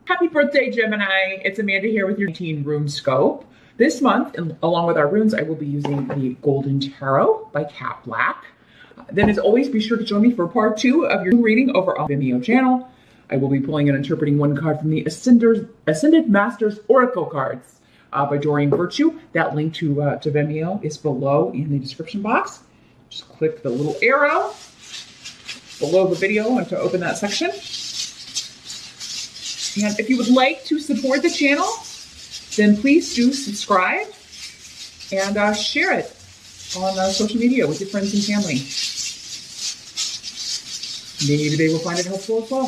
Happy birthday, Gemini. It's Amanda here with your 18 rune scope. This month, along with our runes, I will be using the Golden Tarot by Cat Black. Then as always, be sure to join me for part 2 of your reading over on Vimeo channel. I will be pulling and interpreting one card from the Ascended Masters Oracle cards by Doreen Virtue. That link to Vimeo is below in the description box. Just click the little arrow below the video and to open that section. And if you would like to support the channel, then please do subscribe and share it on social media with your friends and family. Maybe they will find it helpful as well.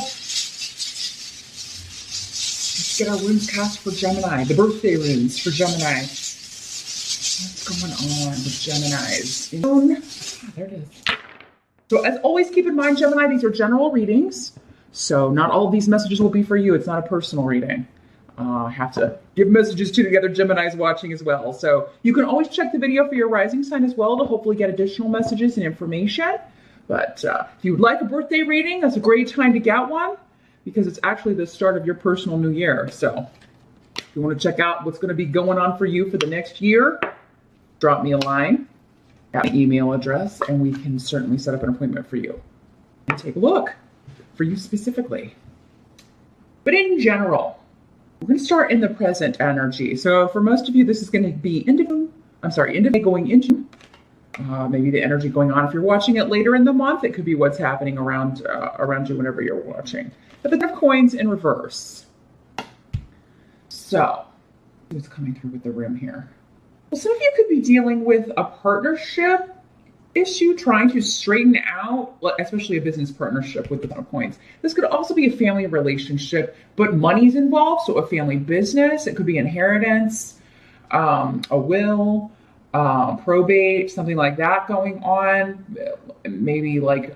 Let's get our runes cast for Gemini, the birthday runes for Gemini. What's going on with Geminis? There it is. So as always, keep in mind, Gemini, these are general readings. So not all of these messages will be for you. It's not a personal reading. I have to give messages to the other Geminis watching as well. So you can always check the video for your rising sign as well to hopefully get additional messages and information. But if you would like a birthday reading, that's a great time to get one because it's actually the start of your personal new year. So if you want to check out what's going to be going on for you for the next year, drop me a line at my email address and we can certainly set up an appointment for you and take a look for you specifically. But in general, we're going to start in the present energy. So for most of you, this is going to be indigo going into maybe the energy going on. If you're watching it later in the month, it could be what's happening around you whenever you're watching. But the coins in reverse. So what's coming through with the rim here? Well, some of you could be dealing with a partnership issue, trying to straighten out, especially a business partnership with the coins. This could also be a family relationship, but money's involved. So a family business, it could be inheritance, a will, probate, something like that going on. Maybe like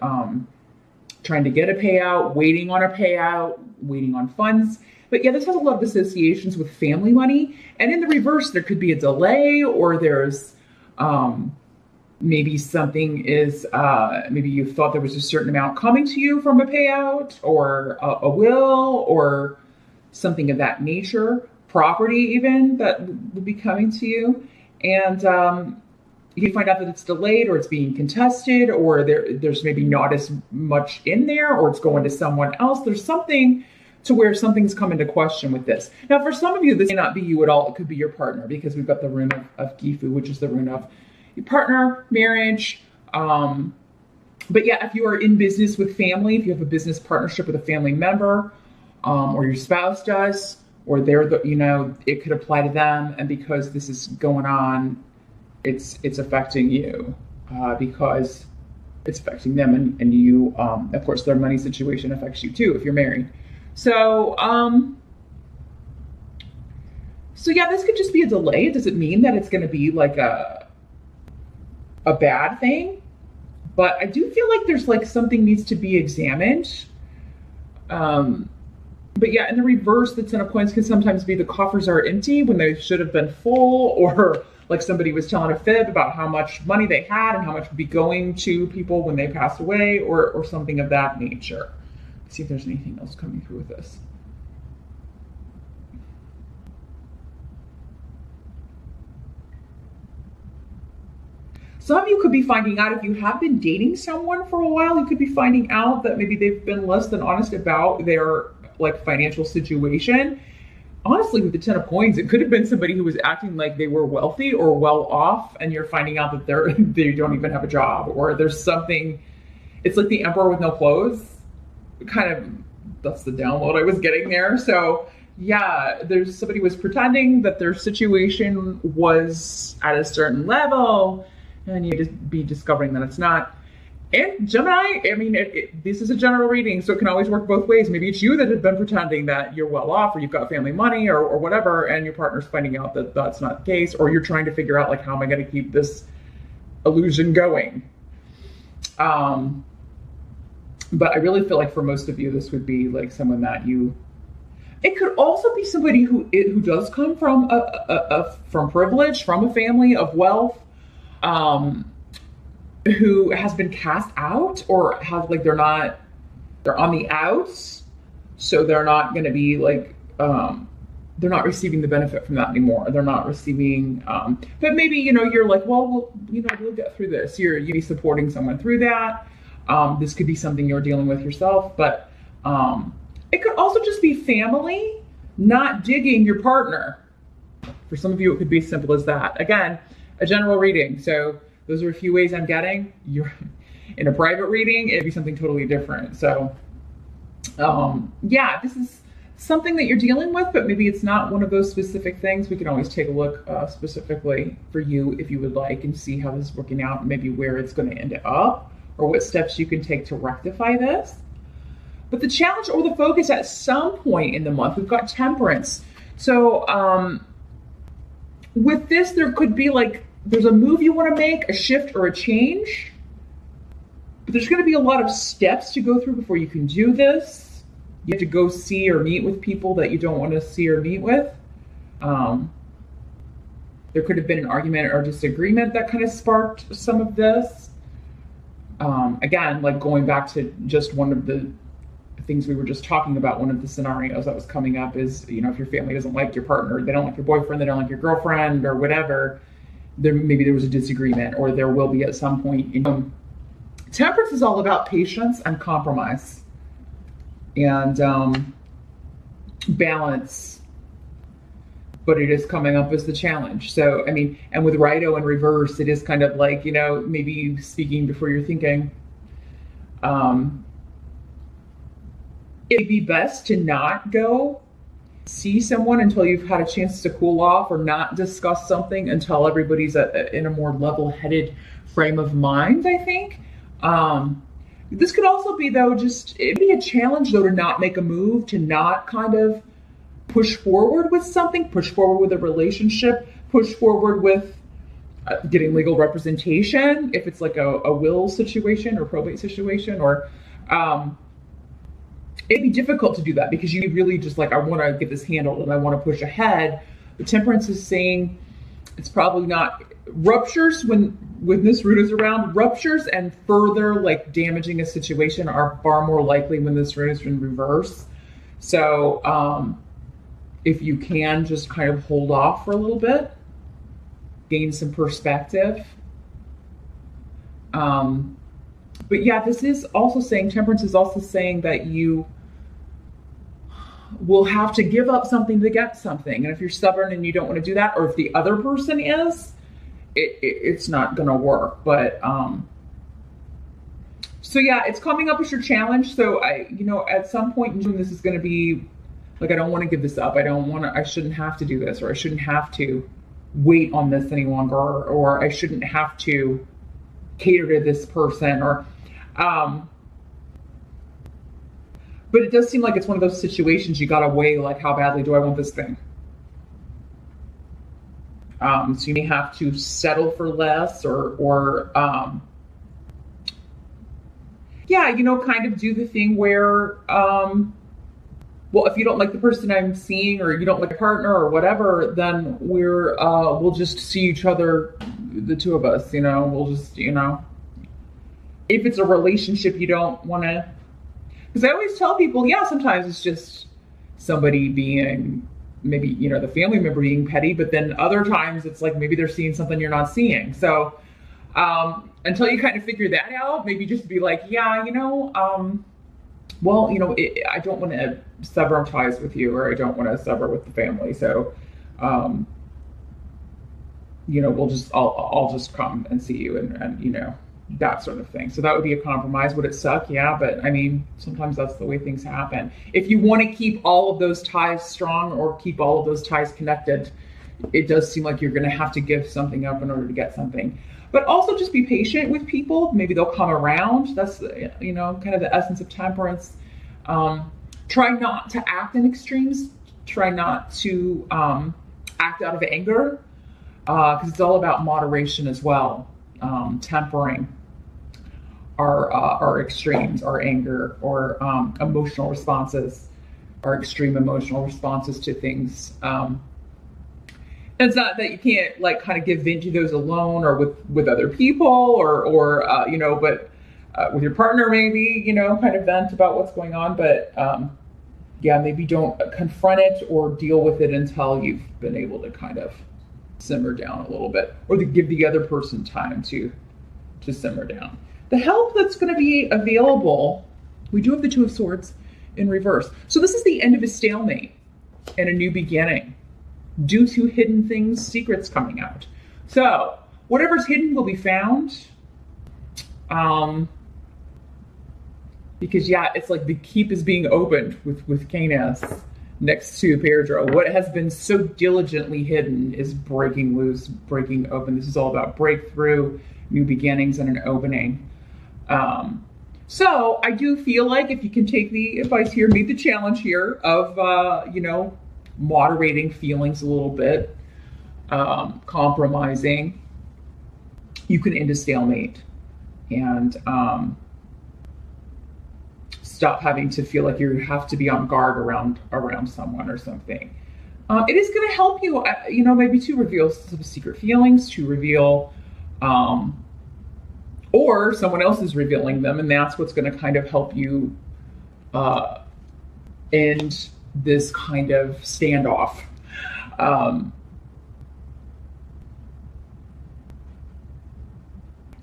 trying to get a payout, waiting on funds. But yeah, this has a lot of associations with family money. And in the reverse, there could be a delay or there's maybe something is, maybe you thought there was a certain amount coming to you from a payout or a will or something of that nature, property even that would be coming to you. And you find out that it's delayed or it's being contested or there's maybe not as much in there or it's going to someone else. There's something to where something's come into question with this. Now, for some of you, this may not be you at all. It could be your partner because we've got the rune of Gifu, which is the rune of your partner, marriage. But yeah, if you are in business with family, if you have a business partnership with a family member, or your spouse does, or it could apply to them. And because this is going on, it's affecting you, because it's affecting them and you, of course, their money situation affects you too, if you're married. So yeah, this could just be a delay. It doesn't mean that it's going to be like a bad thing, but I do feel like there's like something needs to be examined. But yeah, in the reverse, the 10 of coins can sometimes be the coffers are empty when they should have been full, or like somebody was telling a fib about how much money they had and how much would be going to people when they passed away, or something of that nature. Let's see if there's anything else coming through with this. Some of you could be finding out, if you have been dating someone for a while, you could be finding out that maybe they've been less than honest about their like financial situation. Honestly, with the 10 of coins, it could have been somebody who was acting like they were wealthy or well off, and you're finding out that they don't even have a job, or there's something. It's like the emperor with no clothes. Kind of, that's the download I was getting there. So yeah, there's somebody was pretending that their situation was at a certain level, and you just be discovering that it's not. And Gemini, I mean, this is a general reading, so it can always work both ways. Maybe it's you that have been pretending that you're well off, or you've got family money, or whatever, and your partner's finding out that that's not the case, or you're trying to figure out, like, how am I going to keep this illusion going? But I really feel like for most of you, this would be like someone that you. It could also be somebody who does come from from privilege, from a family of wealth. Who has been cast out, or has like they're on the outs, so they're not going to be like they're not receiving the benefit from that anymore. They're not receiving, but maybe, you're like, well, we'll get through this. You'd be supporting someone through that. This could be something you're dealing with yourself, but it could also just be family not digging your partner. For some of you, it could be as simple as that. Again, a general reading. So those are a few ways I'm getting. You're in a private reading, it'd be something totally different. So yeah, this is something that you're dealing with, but maybe it's not one of those specific things. We can always take a look specifically for you if you would like and see how this is working out and maybe where it's going to end up or what steps you can take to rectify this. But the challenge or the focus at some point in the month, we've got Temperance. So with this, there could be like, there's a move you want to make, a shift or a change, but there's going to be a lot of steps to go through before you can do this. You have to go see or meet with people that you don't want to see or meet with. There could have been an argument or disagreement that kind of sparked some of this. Again, like going back to just one of the things we were just talking about, one of the scenarios that was coming up is, if your family doesn't like your partner, they don't like your boyfriend, they don't like your girlfriend or whatever, maybe there was a disagreement or there will be at some point. Temperance is all about patience and compromise and balance, but it is coming up as the challenge. So, and with Righto in reverse, it is kind of like, maybe speaking before you're thinking. It'd be best to not go see someone until you've had a chance to cool off, or not discuss something until everybody's in a more level-headed frame of mind, I think. This could also be, though, it'd be a challenge, though, to not make a move, to not kind of push forward with something, push forward with a relationship, push forward with getting legal representation, if it's like a will situation or probate situation, or it'd be difficult to do that because you really just like, I want to get this handled and I want to push ahead. The Temperance is saying it's probably not ruptures when this root is around. Ruptures and further like damaging a situation are far more likely when this root is in reverse. So if you can just kind of hold off for a little bit, gain some perspective. But yeah, this is also saying, Temperance is also saying that you will have to give up something to get something. And if you're stubborn and you don't want to do that, or if the other person is, it's not going to work. But so yeah, it's coming up as your challenge. So at some point in June, this is going to be like, I don't want to give this up. I shouldn't have to do this, or I shouldn't have to wait on this any longer, or I shouldn't have to cater to this person, or but it does seem like it's one of those situations you gotta weigh, like, how badly do I want this thing? So you may have to settle for less, or yeah, kind of do the thing where, well, if you don't like the person I'm seeing, or you don't like a partner or whatever, then we'll just see each other, the two of us, we'll just, if it's a relationship you don't want to, because I always tell people, yeah, sometimes it's just somebody being, maybe, the family member being petty, but then other times it's like, maybe they're seeing something you're not seeing. So, until you kind of figure that out, maybe just be like, yeah, well, I don't want to sever ties with you, or I don't want to sever with the family. So, I'll just come and see you and that sort of thing. So that would be a compromise. Would it suck? Yeah. But sometimes that's the way things happen. If you want to keep all of those ties strong, or keep all of those ties connected, it does seem like you're going to have to give something up in order to get something. But also just be patient with people. Maybe they'll come around. That's, kind of the essence of Temperance. Try not to act in extremes. Try not to act out of anger, because it's all about moderation as well. Tempering our extremes, our anger, or emotional responses, our extreme emotional responses to things. It's not that you can't kind of give in to those alone, or with other people, or but with your partner, maybe, kind of vent about what's going on. But yeah, maybe don't confront it or deal with it until you've been able to kind of simmer down a little bit, or to give the other person time to simmer down. The help that's going to be available, we do have the Two of Swords in reverse. So this is the end of a stalemate and a new beginning due to hidden things, secrets coming out. So whatever's hidden will be found. Because yeah, it's like the keep is being opened with Canis next to Pedro. What has been so diligently hidden is breaking loose, breaking open. This is all about breakthrough, new beginnings, and an opening. So I do feel like if you can take the advice here, meet the challenge here of, moderating feelings a little bit, compromising, you can end a stalemate and stop having to feel like you have to be on guard around someone or something. It is going to help you, maybe to reveal some secret feelings, to reveal, or someone else is revealing them, and that's what's going to kind of help you end this kind of standoff.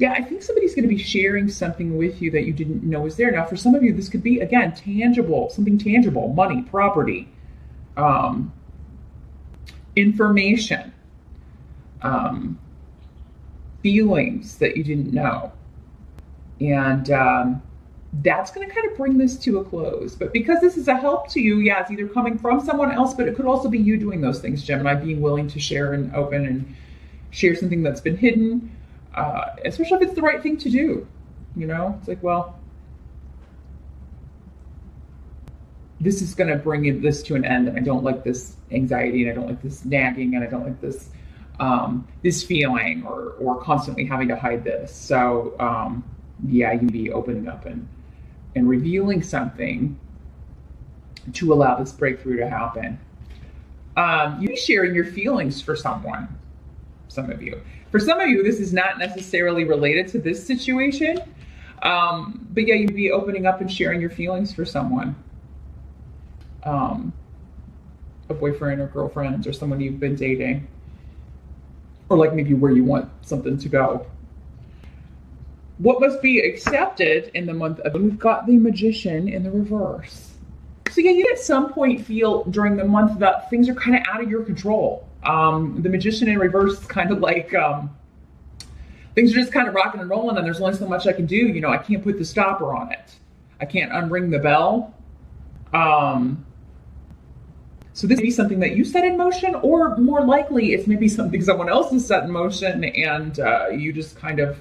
Yeah, I think somebody's going to be sharing something with you that you didn't know was there. Now, for some of you, this could be, again, tangible, something tangible, money, property, information, feelings that you didn't know. And that's going to kind of bring this to a close. But because this is a help to you, yeah, it's either coming from someone else, but it could also be you doing those things, Gemini, being willing to share and open and share something that's been hidden. Especially if it's the right thing to do, it's like, well, this is going to bring this to an end, and I don't like this anxiety, and I don't like this nagging, and I don't like this this feeling, or constantly having to hide this. So yeah, you'd be opening up and revealing something to allow this breakthrough to happen. You'd be sharing your feelings for someone, some of you. For some of you, this is not necessarily related to this situation, but yeah, you'd be opening up and sharing your feelings for someone, a boyfriend or girlfriend or someone you've been dating, or like maybe where you want something to go. What must be accepted in the month of, we've got the Magician in the reverse. So yeah, you at some point feel during the month that things are kind of out of your control. The Magician in reverse is kind of like things are just kind of rocking and rolling, and there's only so much I can do. I can't put the stopper on it. I can't unring the bell. So this may be something that you set in motion, or more likely it's maybe something someone else has set in motion, and you just kind of,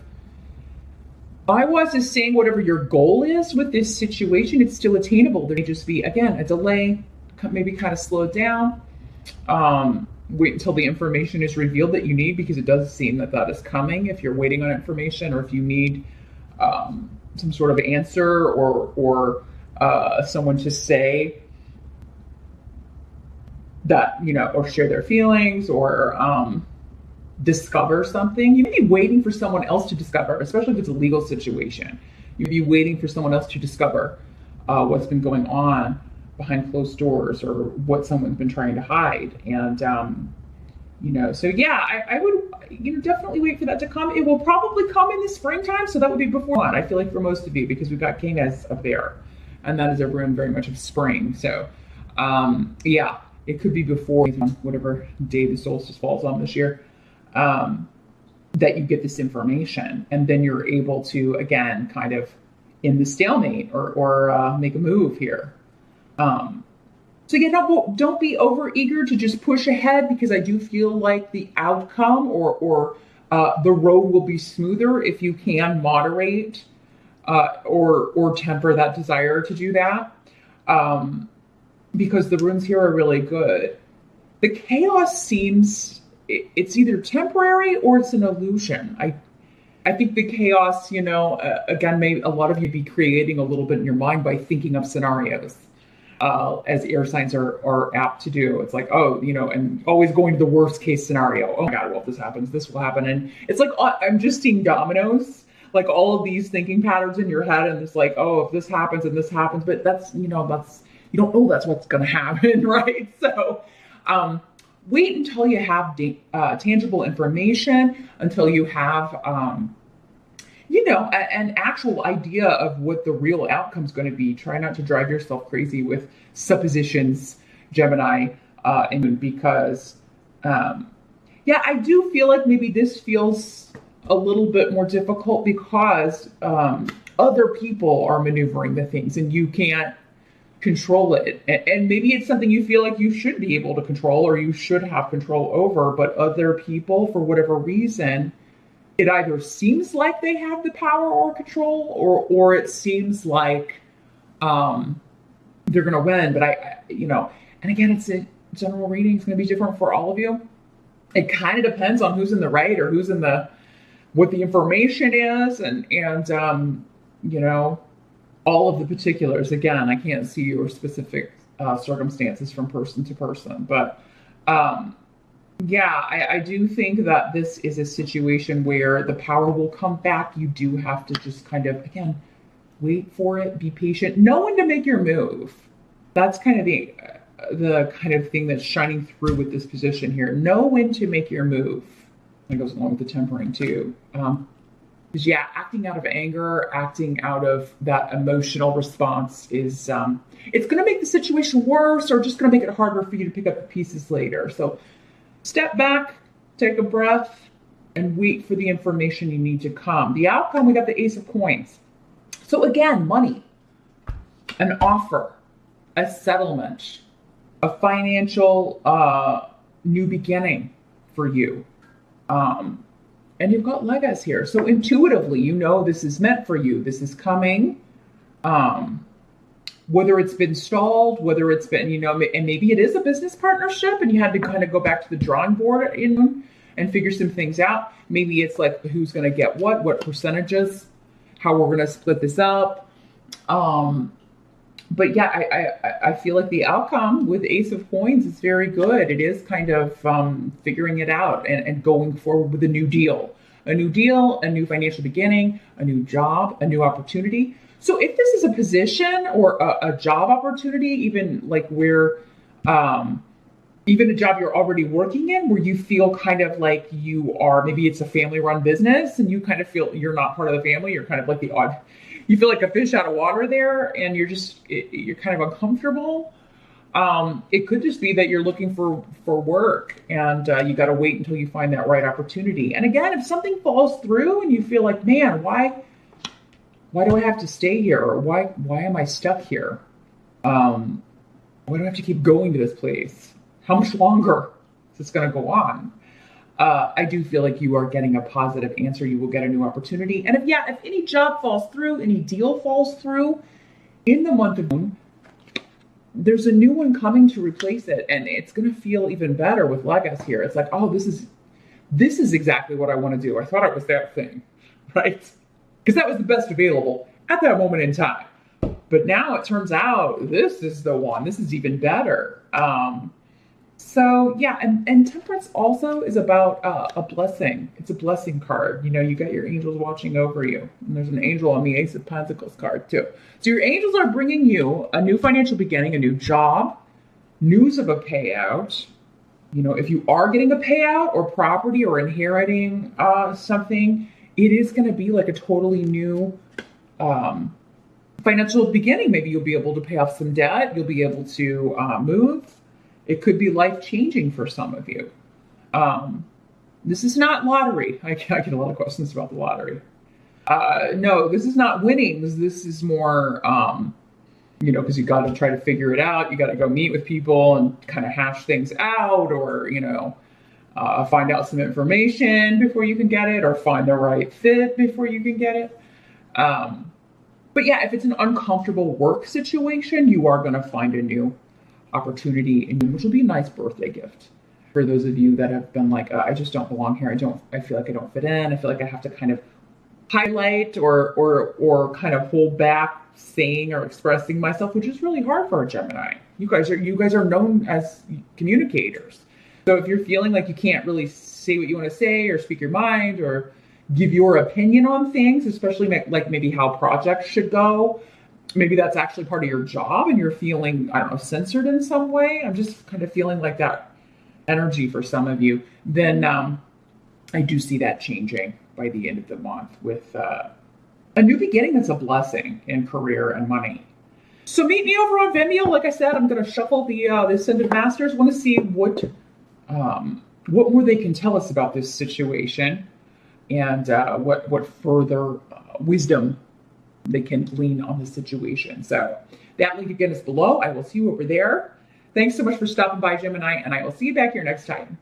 I was just saying whatever your goal is with this situation, it's still attainable. There may just be, again, a delay, maybe kind of slow it down. Wait until the information is revealed that you need, because it does seem that is coming if you're waiting on information, or if you need some sort of answer or someone to say that, or share their feelings, or discover something. You may be waiting for someone else to discover, especially if it's a legal situation. You'd be waiting for someone else to discover what's been going on behind closed doors, or what someone's been trying to hide. And, so yeah, I would, definitely wait for that to come. It will probably come in the springtime. So that would be before, I feel like, for most of you, because we've got Canis up there, and that is a rune very much of spring. So, yeah, it could be before whatever day the solstice falls on this year, that you get this information, and then you're able to, again, kind of end the stalemate or make a move here. So yeah, don't be over eager to just push ahead, because I do feel like the outcome or the road will be smoother if you can moderate or temper that desire to do that, because the runes here are really good. The chaos seems, it's either temporary or it's an illusion. I think the chaos, again, maybe a lot of you be creating a little bit in your mind by thinking of scenarios. As air signs are apt to do. It's like, and always going to the worst case scenario. Oh my God, well, if this happens, this will happen. And it's like, I'm just seeing dominoes, like all of these thinking patterns in your head. And it's like, oh, if this happens and this happens, but that's you don't know that's what's going to happen, right? So wait until you have tangible information, until you have, an actual idea of what the real outcome is going to be. Try not to drive yourself crazy with suppositions, Gemini, and because, I do feel like maybe this feels a little bit more difficult because other people are maneuvering the things and you can't control it. And maybe it's something you feel like you should be able to control or you should have control over, but other people, for whatever reason, it either seems like they have the power or control, or it seems like they're going to win. But and again, it's a general reading. It's going to be different for all of you. It kind of depends on who's in the right or who's in what the information is, and all of the particulars. Again, I can't see your specific circumstances from person to person, but I do think that this is a situation where the power will come back. You do have to just kind of, again, wait for it, be patient, know when to make your move. That's kind of the kind of thing that's shining through with this position here. Know when to make your move. That goes along with the tempering too. Because acting out of anger, acting out of that emotional response is, it's going to make the situation worse or just going to make it harder for you to pick up the pieces later. So step back, take a breath, and wait for the information you need to come. The outcome, we got the Ace of Coins. So again, money, an offer, a settlement, a financial new beginning for you. And you've got Legas here. So intuitively, this is meant for you. This is coming. Whether it's been stalled, whether it's been, and maybe it is a business partnership and you had to kind of go back to the drawing board and figure some things out. Maybe it's like who's going to get what percentages, how we're going to split this up. But I feel like the outcome with Ace of Coins is very good. It is kind of figuring it out and going forward with a new deal, a new financial beginning, a new job, a new opportunity. So if this is a position or a job opportunity, even like where, even a job you're already working in, where you feel kind of like you are, maybe it's a family run business and you kind of feel you're not part of the family. You're kind of like you feel like a fish out of water there and you're kind of uncomfortable. It could just be that you're looking for work and you got to wait until you find that right opportunity. And again, if something falls through and you feel like, man, why do I have to stay here? Or why am I stuck here? Why do I have to keep going to this place? How much longer is this going to go on? I do feel like you are getting a positive answer. You will get a new opportunity. And if any job falls through, any deal falls through in the month of June, there's a new one coming to replace it. And it's going to feel even better with Legas here. It's like, oh, this is exactly what I want to do. I thought it was that thing, right? Because that was the best available at that moment in time. But now it turns out this is the one. This is even better. And Temperance also is about a blessing. It's a blessing card. You got your angels watching over you. And there's an angel on the Ace of Pentacles card too. So your angels are bringing you a new financial beginning, a new job, news of a payout. If you are getting a payout or property or inheriting something, it is going to be like a totally new financial beginning. Maybe you'll be able to pay off some debt. You'll be able to move. It could be life-changing for some of you. This is not lottery. I get a lot of questions about the lottery. No, this is not winnings. This is more, because you got to try to figure it out. You got to go meet with people and kind of hash things out or, find out some information before you can get it or find the right fit before you can get it. If it's an uncomfortable work situation, you are going to find a new opportunity, which will be a nice birthday gift for those of you that have been like, I just don't belong here. I feel like I don't fit in. I feel like I have to kind of highlight or kind of hold back saying or expressing myself, which is really hard for a Gemini. You guys are known as communicators. So if you're feeling like you can't really say what you want to say or speak your mind or give your opinion on things, especially like maybe how projects should go, maybe that's actually part of your job and you're feeling, I don't know, censored in some way. I'm just kind of feeling like that energy for some of you. Then I do see that changing by the end of the month with a new beginning that's a blessing in career and money. So meet me over on Vimeo. Like I said, I'm going to shuffle the Ascended Masters. Want to see what more they can tell us about this situation, and what further wisdom they can glean on the situation. So that link again is below. I will see you over there. Thanks so much for stopping by, Gemini, and I will see you back here next time.